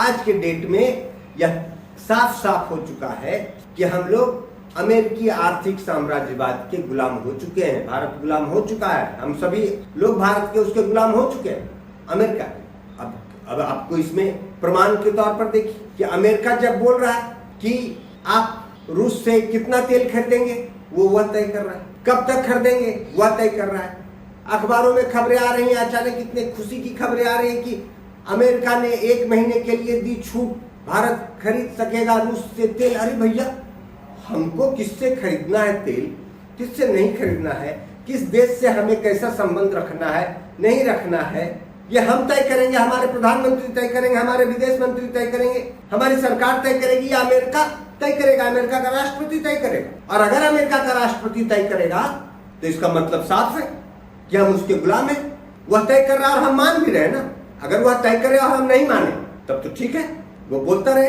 आज के डेट में यह साफ साफ हो चुका है कि हम लोग अमेरिकी आर्थिक साम्राज्यवाद के गुलाम हो चुके हैं। भारत गुलाम हो चुका है, हम सभी लोग भारत के उसके गुलाम हो चुके हैं, अमेरिका। अब आपको इसमें प्रमाण के तौर पर देखिए कि अमेरिका जब बोल रहा है कि आप रूस से कितना तेल खरीदेंगे, वह तय कर रहा है, कब तक खरीदेंगे वह तय कर रहा है। अखबारों में खबरें आ रही हैं, अचानक इतने खुशी की खबरें आ रही हैं कि अमेरिका ने 1 महीने के लिए दी छूट, भारत खरीद सकेगा रूस से तेल। अरे भैया, हमको किससे खरीदना है तेल, किससे नहीं खरीदना है, किस देश से हमें कैसा संबंध रखना है, नहीं रखना है, ये हम तय करेंगे, हमारे प्रधानमंत्री तय करेंगे, हमारे विदेश मंत्री तय करेंगे, हमारी सरकार तय करेगी, या अमेरिका तय करेगा, अमेरिका का राष्ट्रपति तय करेगा। और अगर अमेरिका का राष्ट्रपति तय करेगा तो इसका मतलब साफ है कि हम उसके गुलाम हैं। वह तय कर रहा है और हम मान भी रहे ना। अगर वह तय करे और हम नहीं माने तब तो ठीक है, वो बोलता रहे,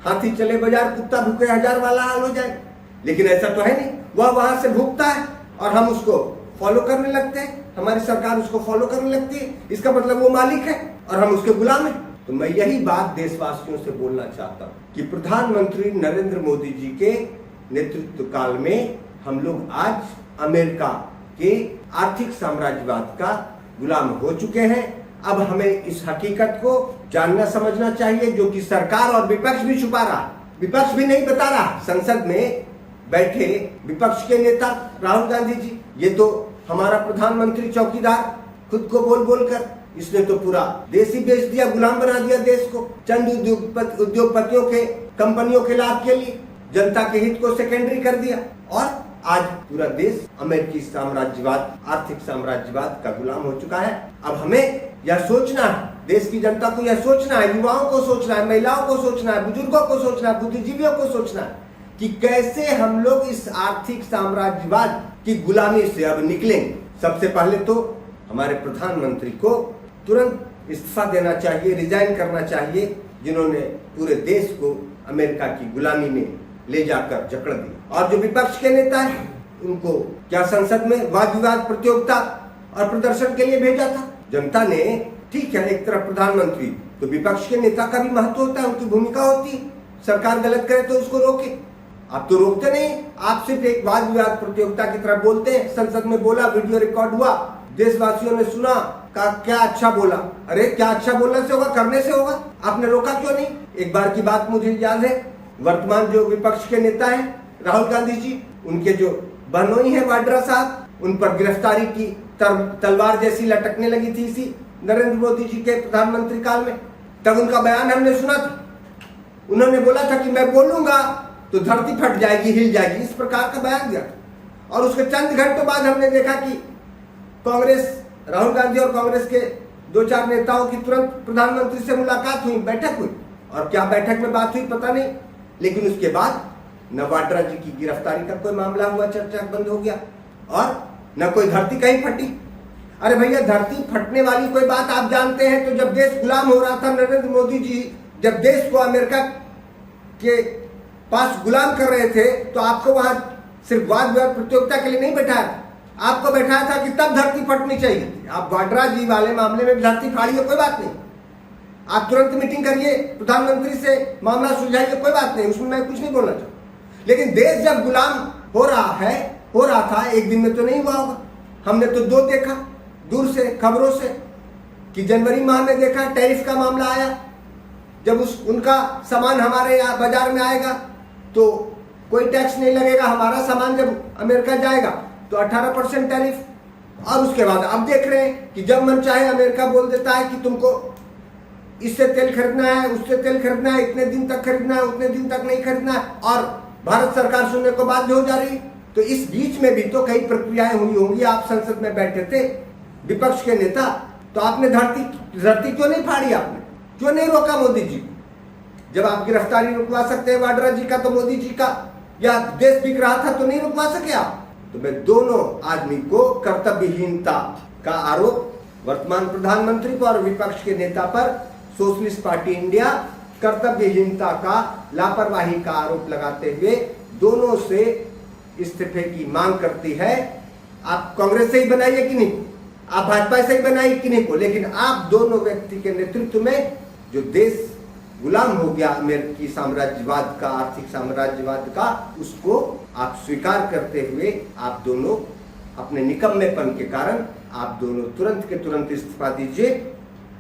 हाथी चले बाजार कुत्ता भूखे हजार वाला हाल हो जाए। लेकिन ऐसा तो है नहीं, वह वहां से भूखता है और हम उसको फॉलो करने लगते हैं, हमारी सरकार उसको फॉलो करने लगती है। इसका मतलब वो मालिक है और हम उसके गुलाम हैं। तो मैं यही बात देशवासियों से बोलना चाहता हूँ कि प्रधानमंत्री नरेंद्र मोदी जी के नेतृत्व काल में हम लोग आज अमेरिका के आर्थिक साम्राज्यवाद का गुलाम हो चुके हैं। अब हमें इस हकीकत को जानना समझना चाहिए, जो कि सरकार और विपक्ष भी छुपा रहा, विपक्ष भी नहीं बता रहा। संसद में बैठे विपक्ष के नेता राहुल गांधी जी, ये तो हमारा प्रधानमंत्री चौकीदार खुद को बोल बोल कर इसने तो पूरा देश ही बेच दिया, गुलाम बना दिया देश को, चंद उद्योगपतियों के कंपनियों के लाभ के लिए जनता के हित को सेकेंडरी कर दिया। और आज पूरा देश अमेरिकी साम्राज्यवाद, आर्थिक साम्राज्यवाद का गुलाम हो चुका है। अब हमें यह सोचना है, देश की जनता को यह सोचना है, युवाओं को सोचना है, महिलाओं को सोचना है, बुजुर्गों को सोचना है, बुद्धिजीवियों को सोचना है कि कैसे हम लोग इस आर्थिक साम्राज्यवाद की गुलामी से अब निकलेंगे। सबसे पहले तो हमारे प्रधानमंत्री को तुरंत इस्तीफा देना चाहिए, रिजाइन करना चाहिए, जिन्होंने पूरे देश को अमेरिका की गुलामी में ले जाकर जकड़ दिया। और जो विपक्ष के नेता हैं, उनको क्या संसद में वाद विवाद प्रतियोगिता और प्रदर्शन के लिए भेजा था? जनता ने, ठीक है, एक तरफ प्रधानमंत्री, तो विपक्ष के नेता का भी महत्व होता है, उनकी भूमिका होती है। सरकार गलत करे तो उसको रोके, आप तो रोकते नहीं, आप सिर्फ एक वाद विवाद प्रतियोगिता की तरफ बोलते हैं। संसद में बोला, वीडियो रिकॉर्ड हुआ, देशवासियों ने सुना, कहा क्या अच्छा बोला। अरे क्या अच्छा बोलने से होगा, करने से होगा। आपने रोका क्यों नहीं? एक बार की बात मुझे याद है, वर्तमान जो विपक्ष के नेता हैं राहुल गांधी जी, उनके जो बहनोई है वाड्रा साहब, उन पर गिरफ्तारी की तलवार जैसी लटकने लगी थी इसी नरेंद्र मोदी जी के प्रधानमंत्री काल में। तब उनका बयान हमने सुना था, उन्होंने बोला था कि मैं बोलूंगा तो धरती फट जाएगी, हिल जाएगी, इस प्रकार का बयान दिया था। और उसके चंद घंटों बाद हमने देखा कि कांग्रेस, राहुल गांधी और कांग्रेस के 2-4 नेताओं की तुरंत प्रधानमंत्री से मुलाकात हुई, बैठक हुई, और क्या बैठक में बात हुई पता नहीं। लेकिन उसके बाद न वाड्रा जी की गिरफ्तारी का कोई मामला हुआ, चर्चा बंद हो गया, और न कोई धरती कहीं फटी। अरे भैया, धरती फटने वाली कोई बात आप जानते हैं तो जब देश गुलाम हो रहा था, नरेंद्र मोदी जी जब देश को अमेरिका के पास गुलाम कर रहे थे, तो आपको वहां सिर्फ वाद विवाद प्रतियोगिता के लिए नहीं बैठाया, आपको बैठाया था कि तब धरती फटनी चाहिए। आप वाड्रा जी वाले मामले में धरती फाड़िए, कोई बात नहीं, आप तुरंत मीटिंग करिए, प्रधानमंत्री से मामला सुलझाइए, कोई बात नहीं, उसमें मैं कुछ नहीं बोलना चाहता। लेकिन देश जब गुलाम हो रहा था, एक दिन में तो नहीं हुआ होगा। हमने तो 2 देखा दूर से खबरों से कि जनवरी माह में देखा टैरिफ का मामला आया, जब उनका सामान हमारे यहाँ बाजार में आएगा तो कोई टैक्स नहीं लगेगा, हमारा सामान जब अमेरिका जाएगा तो 18% टैरिफ। और उसके बाद अब देख रहे हैं कि जब मन चाहे अमेरिका बोल देता है कि तुमको इससे तेल खरीदना है, उससे तेल खरीदना है, इतने दिन तक खरीदना है, उतने दिन तक नहीं खरीदना है, और भारत सरकार सुनने को बाध्य हो जा रही। तो इस बीच में भी तो कई प्रक्रियाएं हुई होंगी। आप संसद में बैठे थे, विपक्ष के नेता, तो आपने धरती क्यों नहीं फाड़ी? आपने क्यों नहीं रोका मोदी जी? जब आप गिरफ्तारी रुकवा सकते हैं वाड्रा जी का, तो मोदी जी का या देश बिक रहा था तो नहीं रुकवा सके आप? तो मैं दोनों आदमी को कर्तव्यहीनता का आरोप वर्तमान प्रधानमंत्री पर और विपक्ष के नेता पर सोशलिस्ट पार्टी इंडिया कर्तव्यहीनता का, लापरवाही का आरोप लगाते हुए दोनों से इस्तीफे की मांग करती है। आप कांग्रेस से ही बनाइए कि नहीं, आप भाजपा से ही बनाइए कि नहीं को, लेकिन आप दोनों व्यक्ति के नेतृत्व में जो देश गुलाम हो गया अमेरिकी साम्राज्यवाद का, आर्थिक साम्राज्यवाद का, उसको आप स्वीकार करते हुए आप दोनों अपने निकम्मेपन के कारण आप दोनों तुरंत के तुरंत इस्तीफा दीजिए